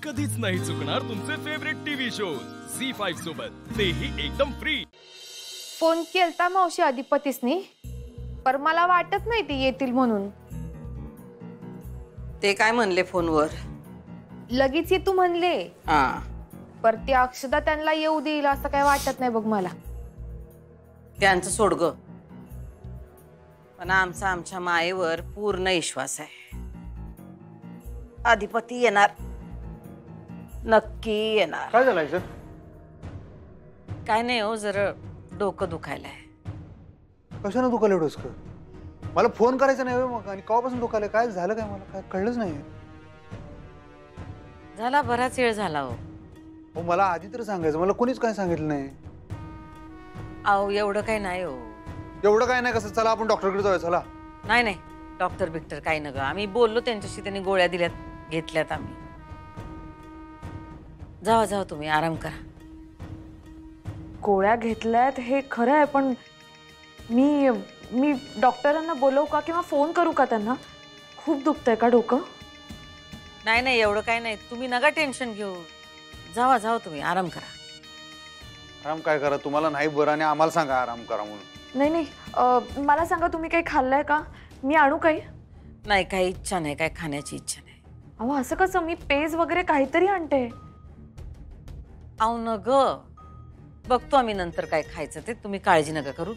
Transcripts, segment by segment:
कधीच नाही चुकणार तुमचे फेवरेट टीव्ही शोज झी5 सोबत, तेही एकदम फ्री। फोन केलता मावशी अधिपतीसनी, पर मला वाटत नाही ती येतील म्हणून। ते काय म्हणले फोनवर? लगेच येतो म्हणले। हा, पर ती अक्षदा त्यांना येऊ देईल असं काय वाटत नाही बघ मला। त्यांचं सोड ग, पण आमच्या मायेवर पूर्ण विश्वास आहे। अधिपती येणार, नक्की येणार। काय झालंय सर? काय नाही हो, जरा डोकं दुखायलंय। कशाने दुखायला डोसकं? मला फोन करायचा नाही मग, आणि केव्हापासून दुखायला? काय झालं काय मला काय कळलंच नाही। झाला बराच वेळ झाला हो। हो, मला आधी तर सांगायचं, मला कोणीच काय सांगितलं नाही। अहो एवढं काही नाही हो। एवढं काय नाही कसं? चला आपण डॉक्टरकडे जाऊया चला। नाही नाही, डॉक्टर बिक्टर काही नग, आम्ही बोललो त्यांच्याशी, त्यांनी गोळ्या दिल्यात, घेतल्यात आम्ही। जावा जावा, तुम्ही आराम करा। गोळ्या घेतल्यात हे खरं आहे, पण मी डॉक्टरांना बोलवू का किंवा फोन करू का त्यांना? खूप दुखतंय का डोकं? नाही नाही, एवढं काही नाही, तुम्ही नका टेन्शन घेऊ। जावा जावा, तुम्ही आराम करा। आराम काय करा? तुम्हाला नाही बरं आणि आम्हाला सांगा आराम करा म्हणून। नाही नाही, मला सांगा तुम्ही काही खाल्लंय का? मी आणू काही? नाही, काही इच्छा नाही, काही खाण्याची इच्छा नाही। अहो असं कसं? मी पेज वगैरे काहीतरी आणते। अहो न ग, बघतो आम्ही नंतर काय खायचं ते, तुम्ही काळजी नका करू।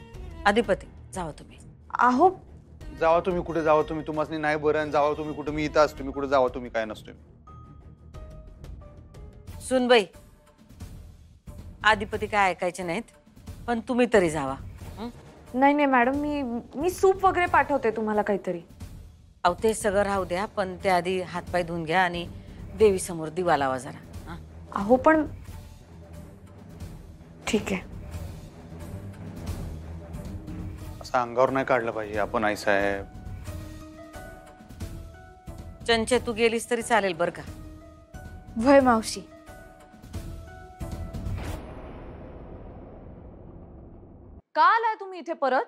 अधिपती जावा तुम्ही। अहो जावा तुम्ही, कुठे जावा तुम्ही? तुम्हाला नाही बरं आणि जावा तुम्ही कुठे? मी इथं असतो, तुम्ही कुठे जावा तुम्ही? काय नसतो सुनबाई, अधिपती काय ऐकायचे नाहीत, पण तुम्ही तरी जावा। नाही नाही मॅडम, मी सूप वगैरे पाठवते तुम्हाला काहीतरी। अहो ते सगळं राहू द्या, पण त्याआधी हातपाय धुवून घ्या आणि देवी समोर दिवा लावा जरा। अहो पण ठीक आहे। असं अंगावर नाही काढलं पाहिजे आपण आई साहेब। चंचे तू गेलीस तरी चालेल बर का? वय मावशी। का आलाय तुम्ही इथे परत?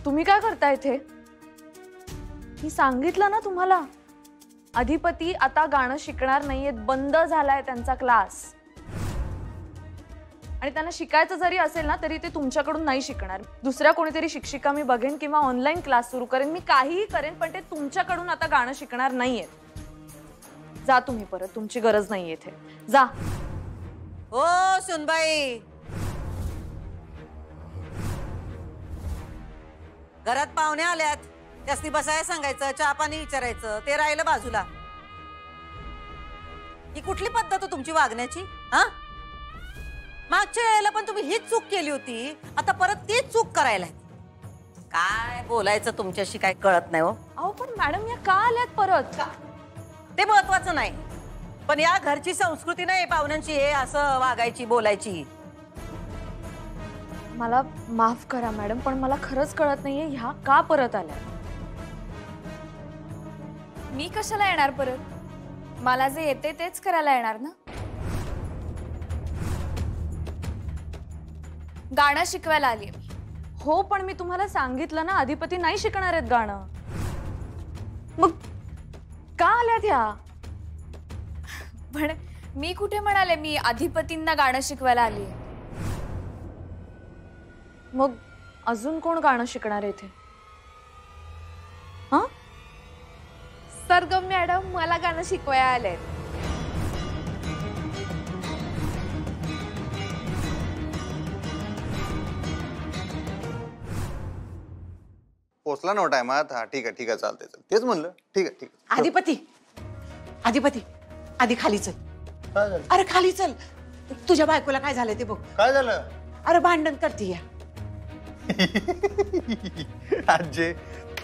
तुम्ही काय करताय इथे? मी सांगितलं ना तुम्हाला, अधिपती आता गाणं शिकणार नाहीयेत, बंद झालाय त्यांचा क्लास। आणि त्यांना शिकायचं जरी असेल ना तरी ते तुमच्याकडून नाही शिकणार। दुसऱ्या कोणीतरी शिक्षिका मी बघेन किंवा ऑनलाईन क्लास सुरू करेन, मी काहीही करेन, पण ते तुमच्याकडून आता गाणं शिकणार नाहीयेत। जा तुम्ही परत, तुमची गरज नाहीये इथे, जा। हो सुनबाई, घरात पाहुणे आल्यात, त्यासनी बसायला सांगायचं, चहा पाणी विचारायचं, ते राहिलं बाजूला। ही कुठली पद्धत हो तुमची वागण्याची? हा, मागच्या वेळेला पण तुम्ही हीच चूक केली होती, आता परत तीच चूक करायला। काय बोलायचं तुमच्याशी काय कळत नाही हो। अहो पण मॅडम या का आल्यात परत? ते महत्वाचं नाही, पण या घरची संस्कृती नाही पाहुण्यांची हे असं वागायची बोलायची। मला माफ करा मॅडम, पण मला खरंच कळत नाहीये ह्या का परत आल्या। मी कशाला येणार परत? मला जे येते तेच करायला येणार ना। गाणं शिकवायला आली मी। हो, पण मी तुम्हाला सांगितलं ना अधिपती नाही शिकणार आहेत गाणं। मग का आल्यात ह्या? पण मी कुठे म्हणाले मी अधिपतींना गाणं शिकवायला आली? मग अजून कोण गाणं शिकणार आहे इथे? हा, सरगम मॅडम मला गाणं शिकवायला आले। पोचला ना टायमात? हा ठीक आहे ठीक आहे, चालतंय तेच म्हणलं। ठीक आहे ठीक आहे। अधिपती, अधिपती आधी खाली चल। काय झालं? अरे खाली चल, तुझ्या बायकोला काय झालंय ते बघ। काय झालं? अरे भांडण करते या। आजे,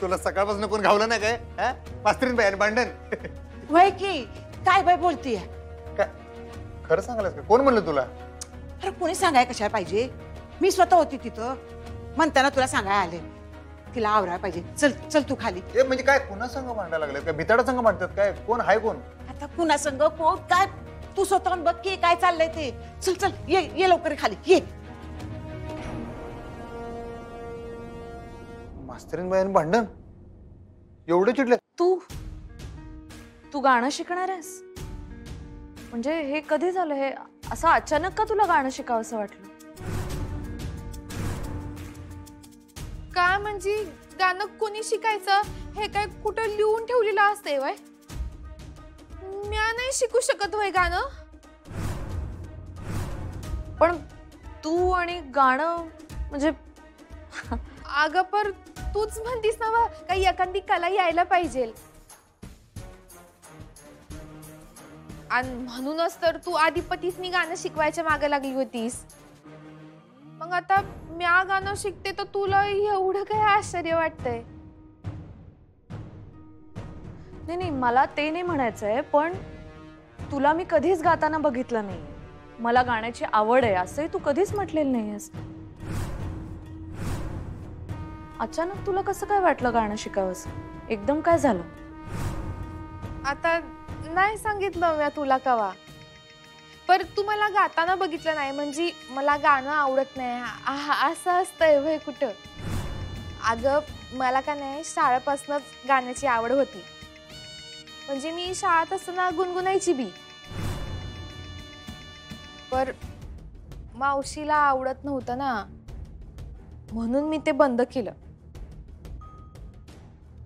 तुला सकाळपासून कोण घावलं नाही काय? मास्तरीन बाई भांडण? वय की काय बाय बोलतीय? काय खरं सांगायला का? कोण म्हणलं तुला? अरे कोणी सांगाय कशाला पाहिजे? मी स्वतः होती तिथं, म्हणताना तुला सांगायला आले। तिला आवरायला पाहिजे, चल चल तू खाली। ए म्हणजे काय पुन्हा संघ भांडायला लागले काय? भिताडा संघ भांडतात काय? कोण हाय कोण? आता कुणा संग कोण काय? तू स्वतःहून बघ की काय चाललंय ते। चल चल ये ये लवकर खाली ये। मास्तरीन बाईन भांडण? एवढे चिडले? तू गाणं शिकणार आहेस? म्हणजे हे कधी झालं? हे असं अचानक का तुला गाणं शिकावं असं वाटलं? काय म्हणजे गाणं कोणी शिकायचं हे काय कुठं लिहून ठेवलेलं असतंय वय? मी नाही शिकू शकत वय गाणं. पण तू आणि गाणं म्हणजे अगं पर तूच म्हणतीस ना वा, काही एखादी कला यायला पाहिजे. आणि म्हणूनच तर तू आधीपतीसनी गाणं शिकवायच्या मागे लागली होतीस. मग आता म्या गाणं शिकते तर तुला एवढं काय आश्चर्य वाटतंय? नाही, मला ते नाही म्हणायचंय, पण तुला मी कधीच गाताना बघितलं नाही. मला गाण्याची आवड आहे असंही तू कधीच म्हटलेलं नाहीयेस. अचानक तुला कसं काय वाटलं गाणं शिकावंसं? एकदम काय झालं? आता नाही सांगितलं म्या तुला कवा, पर तू मला गाताना बघितलं नाही म्हणजे मला गाणं आवडत नाही असं असतंय वय कुठं? अगं मला का नाही शाळेपासूनच गाण्याची आवड होती. म्हणजे मी शाळेत असताना गुणगुणायची बी, पर मावशीला आवडत नव्हतं ना, म्हणून मी ते बंद केलं.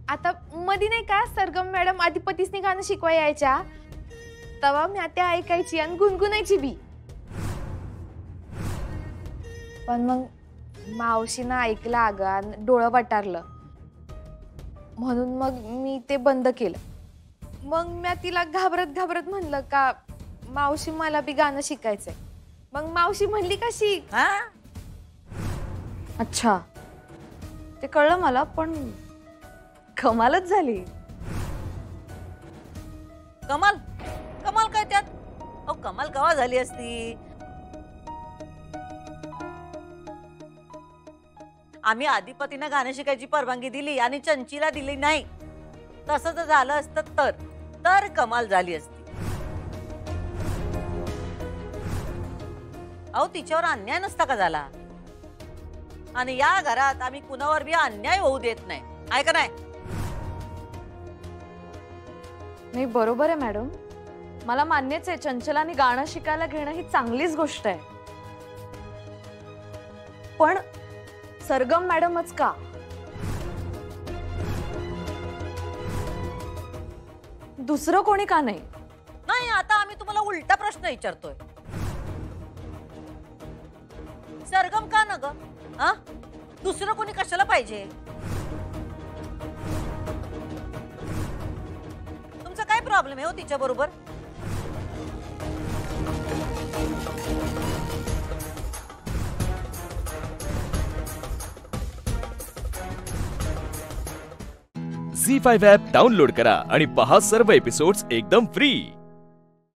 आता मधी नाही का सरगम मॅडम आधीपतीसनी गाणं शिकवाय यायच्या, तेव्हा मी त्या ऐकायची आणि गुणगुणायची बी. पण मग मावशीनं ऐकलं अगं आणि डोळं वटारलं, म्हणून मग मी ते बंद केलं. मग मी तिला घाबरत म्हणलं का मावशी मला बी गाणं शिकायचंय. मग मावशी म्हणली का शिक. अच्छा, ते कळलं मला, पण कमालच झाली. कमाल कमाल काय त्यात? अहो कमाल कवा झाली असती? आम्ही आधीपतीनं गाणं शिकायची परवानगी दिली आणि चंचीला दिली नाही. तसं जर झालं असतं तर कमाल झाली असती. अहो तिच्यावर अन्याय नसता का झाला? आणि या घरात आम्ही कुणावर बी अन्याय होऊ देत नाही, आहे का नाही? नाही, बरोबर आहे मॅडम. मला मान्यच आहे, चंचलाने गाणं शिकायला घेणं ही चांगलीच गोष्ट आहे. पण सरगम मॅडमच का? दुसरं कोणी का नाही? नाही, आता आम्ही तुम्हाला उलटा प्रश्न विचारतोय. सरगम का न ग? दुसरं कोणी कशाला पाहिजे? तुमचा काय प्रॉब्लेम आहे हो तिच्या बरोबर? झी5 ॲप डाउनलोड करा आणि पहा सर्व एपिसोड्स एकदम फ्री.